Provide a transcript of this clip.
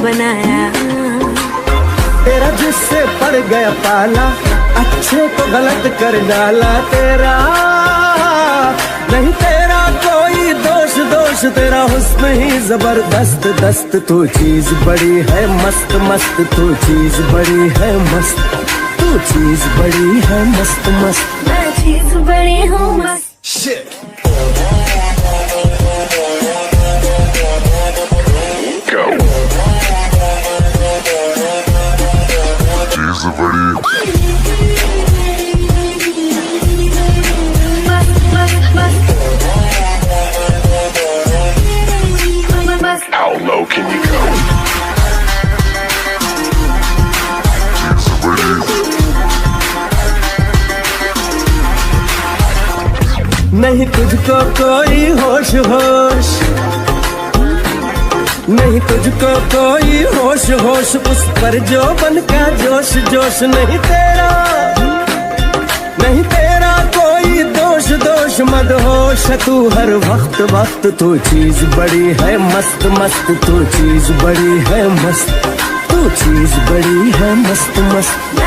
बनाया। तेरा जिससे पड़ गया पाला, अच्छे को गलत कर डाला तेरा। नहीं तेरा कोई दोष, दोष तेरा हुस्न ही जबरदस्त दस्त। तू चीज बड़ी है मस्त मस्त, तू चीज बड़ी है मस्त, तू चीज बड़ी है मस्त मस्त। मैं चीज बड़ी हूँ मस्त। Shit. Go. She's a pretty. How low can you go? She's a pretty. नहीं तुझको कोई होश होश, नहीं तुझको कोई होश होश, उस पर जो बन का जोश जोश। नहीं तेरा, नहीं तेरा कोई दोष दोष, मदहोश तू हर वक्त वक्त। तू चीज बड़ी है मस्त मस्त, तू चीज बड़ी है मस्त, तू चीज बड़ी है मस्त मस्त।